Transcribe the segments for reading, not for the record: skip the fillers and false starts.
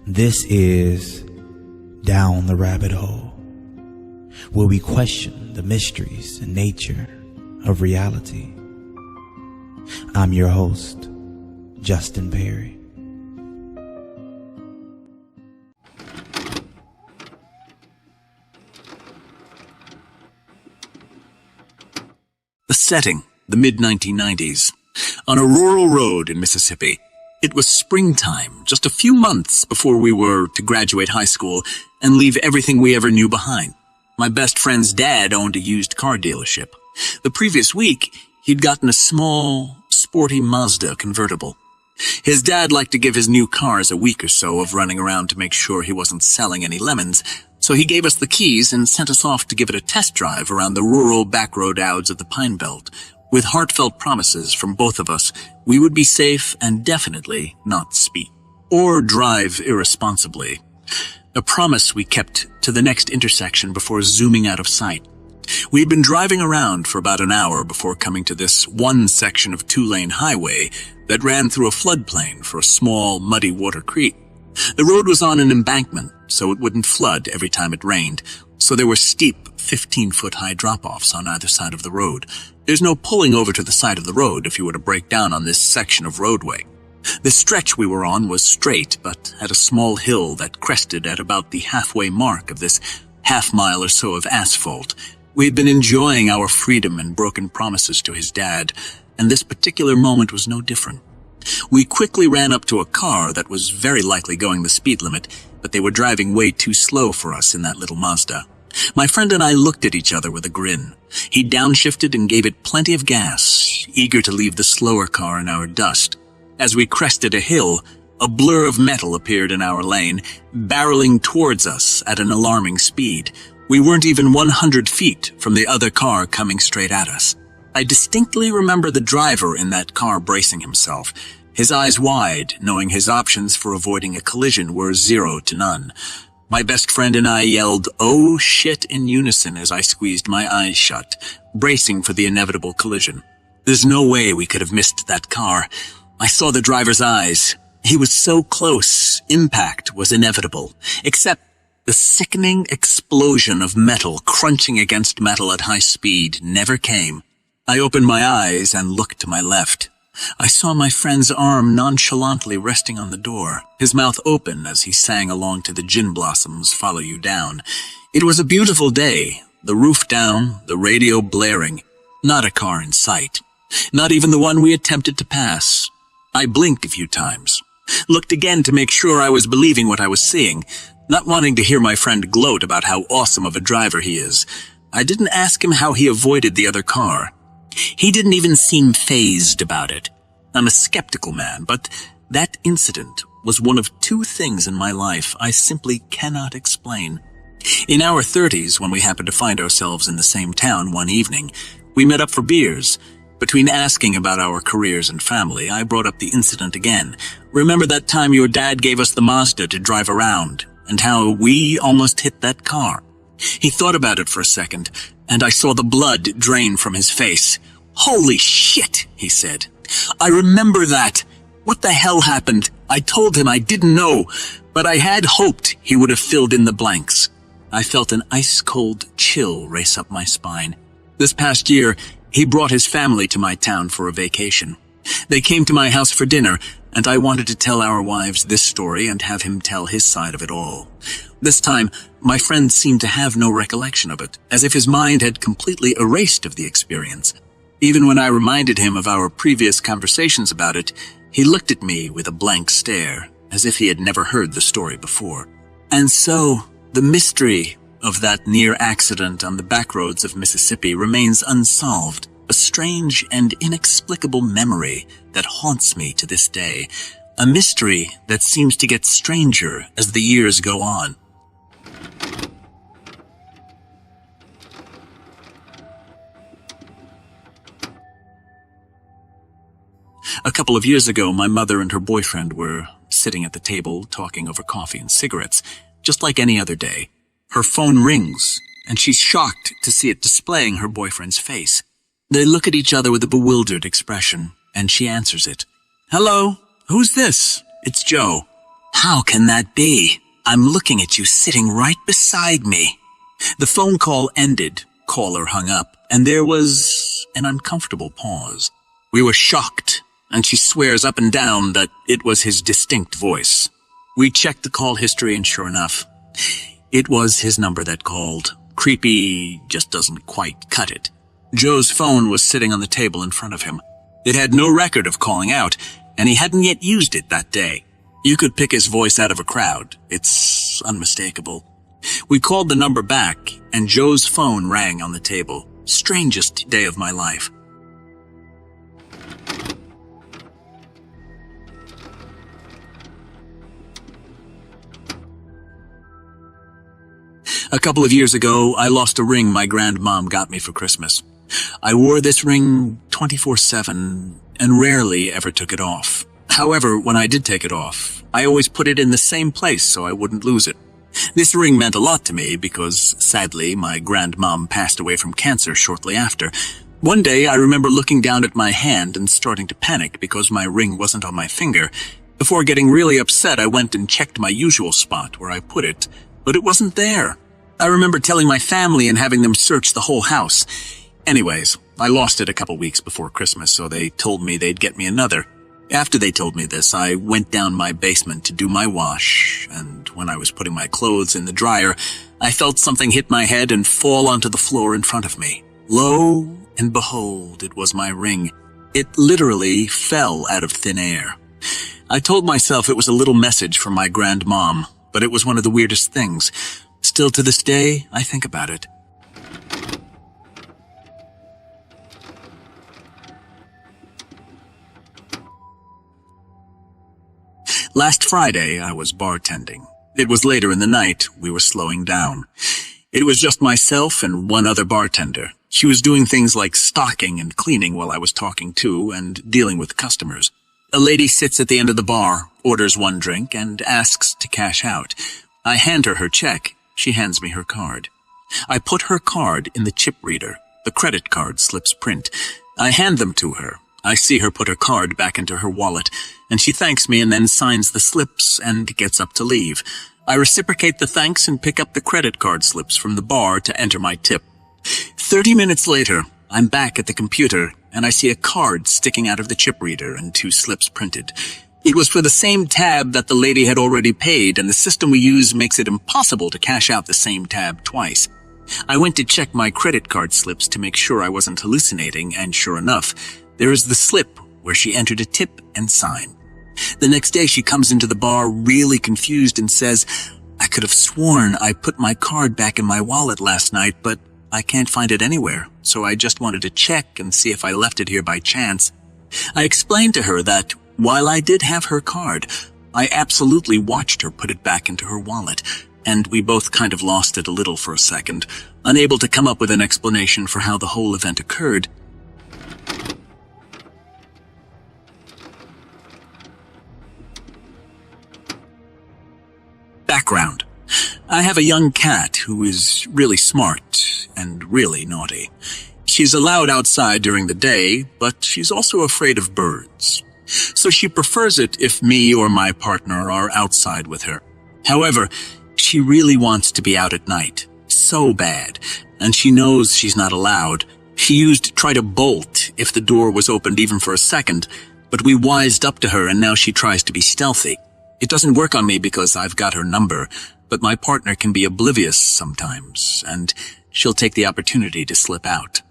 This is Down the Rabbit Hole, where we question the mysteries and nature of reality. I'm your host, Justin Perry. The setting, the mid-1990s. On a rural road in Mississippi. It was springtime, just a few months before we were to graduate high school and leave everything we ever knew behind. My best friend's dad owned a used car dealership. The previous week, he'd gotten a small, sporty Mazda convertible. His dad liked to give his new cars a week or so of running around to make sure he wasn't selling any lemons, so he gave us the keys and sent us off to give it a test drive around the rural backroad outs of the Pine Belt, with heartfelt promises from both of us we would be safe and definitely not speed or drive irresponsibly. A promise we kept to the next intersection before zooming out of sight. We'd been driving around for about an hour before coming to this one section of two-lane highway that ran through a floodplain for a small, muddy water creek. The road was on an embankment, so it wouldn't flood every time it rained, so there were steep 15-foot-high drop-offs on either side of the road. There's no pulling over to the side of the road if you were to break down on this section of roadway. The stretch we were on was straight, but had a small hill that crested at about the halfway mark of this half-mile or so of asphalt. We had been enjoying our freedom and broken promises to his dad, and this particular moment was no different. We quickly ran up to a car that was very likely going the speed limit, but they were driving way too slow for us in that little Mazda. My friend and I looked at each other with a grin. He downshifted and gave it plenty of gas, eager to leave the slower car in our dust. As we crested a hill, a blur of metal appeared in our lane, barreling towards us at an alarming speed. We weren't even 100 feet from the other car coming straight at us. I distinctly remember the driver in that car bracing himself, his eyes wide, knowing his options for avoiding a collision were 0 to none. My best friend and I yelled, "Oh shit," in unison as I squeezed my eyes shut, bracing for the inevitable collision. There's no way we could have missed that car. I saw the driver's eyes. He was so close. Impact was inevitable. Except the sickening explosion of metal crunching against metal at high speed never came. I opened my eyes and looked to my left. I saw my friend's arm nonchalantly resting on the door, his mouth open as he sang along to the Gin Blossoms' Follow You Down. It was a beautiful day, the roof down, the radio blaring, not a car in sight, not even the one we attempted to pass. I blinked a few times, looked again to make sure I was believing what I was seeing, not wanting to hear my friend gloat about how awesome of a driver he is. I didn't ask him how he avoided the other car. He didn't even seem fazed about it. I'm a skeptical man, but that incident was one of two things in my life I simply cannot explain. In our 30s, when we happened to find ourselves in the same town one evening, we met up for beers. Between asking about our careers and family, I brought up the incident again. Remember that time your dad gave us the Mazda to drive around, and how we almost hit that car? He thought about it for a second, and I saw the blood drain from his face. "Holy shit," he said. "I remember that. What the hell happened?" I told him I didn't know, but I had hoped he would have filled in the blanks. I felt an ice-cold chill race up my spine. This past year, he brought his family to my town for a vacation. They came to my house for dinner, and I wanted to tell our wives this story and have him tell his side of it all. This time, my friend seemed to have no recollection of it, as if his mind had completely erased of the experience. Even when I reminded him of our previous conversations about it, he looked at me with a blank stare, as if he had never heard the story before. And so, the mystery of that near accident on the backroads of Mississippi remains unsolved, a strange and inexplicable memory that haunts me to this day, a mystery that seems to get stranger as the years go on. A couple of years ago, my mother and her boyfriend were sitting at the table talking over coffee and cigarettes, just like any other day. Her phone rings, and she's shocked to see it displaying her boyfriend's face. They look at each other with a bewildered expression, and she answers it. "Hello, who's this?" "It's Joe." How can that be? I'm looking at you sitting right beside me. The phone call ended, caller hung up, and there was an uncomfortable pause. We were shocked, and she swears up and down that it was his distinct voice. We checked the call history, and sure enough, it was his number that called. Creepy just doesn't quite cut it. Joe's phone was sitting on the table in front of him. It had no record of calling out, and he hadn't yet used it that day. You could pick his voice out of a crowd. It's unmistakable. We called the number back, and Joe's phone rang on the table. Strangest day of my life. A couple of years ago, I lost a ring my grandmom got me for Christmas. I wore this ring 24/7 and rarely ever took it off. However, when I did take it off, I always put it in the same place so I wouldn't lose it. This ring meant a lot to me because, sadly, my grandmom passed away from cancer shortly after. One day, I remember looking down at my hand and starting to panic because my ring wasn't on my finger. Before getting really upset, I went and checked my usual spot where I put it, but it wasn't there. I remember telling my family and having them search the whole house. Anyways, I lost it a couple weeks before Christmas, so they told me they'd get me another. After they told me this, I went down my basement to do my wash, and when I was putting my clothes in the dryer, I felt something hit my head and fall onto the floor in front of me. Lo and behold, it was my ring. It literally fell out of thin air. I told myself it was a little message from my grandmom, but it was one of the weirdest things. Still to this day, I think about it. Last Friday, I was bartending. It was later in the night. We were slowing down. It was just myself and one other bartender. She was doing things like stocking and cleaning while I was talking to and dealing with customers. A lady sits at the end of the bar, orders one drink, and asks to cash out. I hand her check. She hands me her card. I put her card in the chip reader. The credit card slips print. I hand them to her. I see her put her card back into her wallet, and she thanks me and then signs the slips and gets up to leave. I reciprocate the thanks and pick up the credit card slips from the bar to enter my tip. 30 minutes later, I'm back at the computer, and I see a card sticking out of the chip reader and 2 slips printed. It was for the same tab that the lady had already paid, and the system we use makes it impossible to cash out the same tab twice. I went to check my credit card slips to make sure I wasn't hallucinating, and sure enough, there is the slip where she entered a tip and sign. The next day she comes into the bar really confused and says, "I could have sworn I put my card back in my wallet last night, but I can't find it anywhere, so I just wanted to check and see if I left it here by chance." I explained to her that while I did have her card, I absolutely watched her put it back into her wallet, and we both kind of lost it a little for a second, unable to come up with an explanation for how the whole event occurred. Background. I have a young cat who is really smart and really naughty. She's allowed outside during the day, but she's also afraid of birds. So she prefers it if me or my partner are outside with her. However, she really wants to be out at night. So bad. And she knows she's not allowed. She used to try to bolt if the door was opened even for a second, but we wised up to her and now she tries to be stealthy. It doesn't work on me because I've got her number, but my partner can be oblivious sometimes, and she'll take the opportunity to slip out.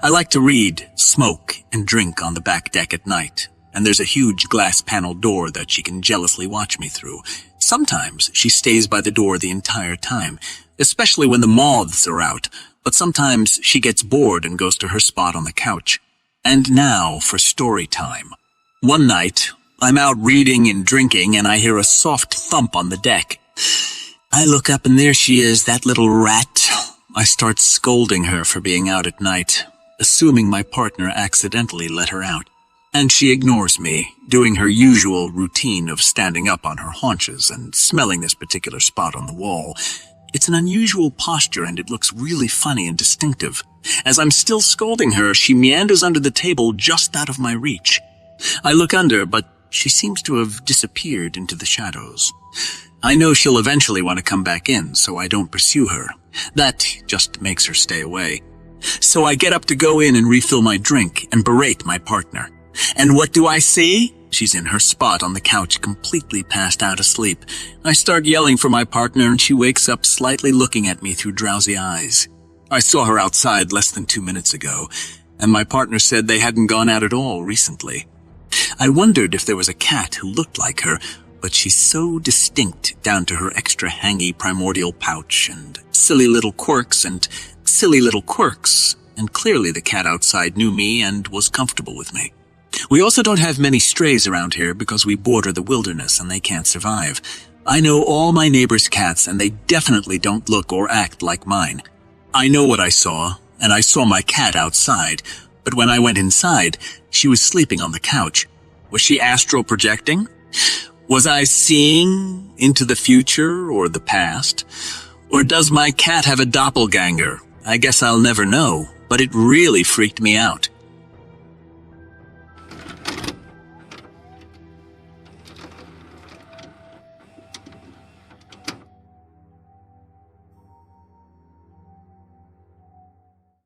I like to read, smoke, and drink on the back deck at night, and there's a huge glass panel door that she can jealously watch me through. Sometimes she stays by the door the entire time, especially when the moths are out, but sometimes she gets bored and goes to her spot on the couch. And now for story time. One night, I'm out reading and drinking, and I hear a soft thump on the deck. I look up, and there she is, that little rat. I start scolding her for being out at night, assuming my partner accidentally let her out. And she ignores me, doing her usual routine of standing up on her haunches and smelling this particular spot on the wall. It's an unusual posture, and it looks really funny and distinctive. As I'm still scolding her, she meanders under the table just out of my reach. I look under, but she seems to have disappeared into the shadows. I know she'll eventually want to come back in, so I don't pursue her. That just makes her stay away. So I get up to go in and refill my drink and berate my partner. And what do I see? She's in her spot on the couch, completely passed out asleep. I start yelling for my partner, and she wakes up slightly looking at me through drowsy eyes. I saw her outside less than 2 minutes ago, and my partner said they hadn't gone out at all recently. I wondered if there was a cat who looked like her, but she's so distinct down to her extra hangy primordial pouch and silly little quirks, and clearly the cat outside knew me and was comfortable with me. We also don't have many strays around here because we border the wilderness and they can't survive. I know all my neighbors' cats, and they definitely don't look or act like mine. I know what I saw, and I saw my cat outside, but when I went inside, she was sleeping on the couch. Was she astral projecting? Was I seeing into the future or the past? Or does my cat have a doppelganger? I guess I'll never know, but it really freaked me out.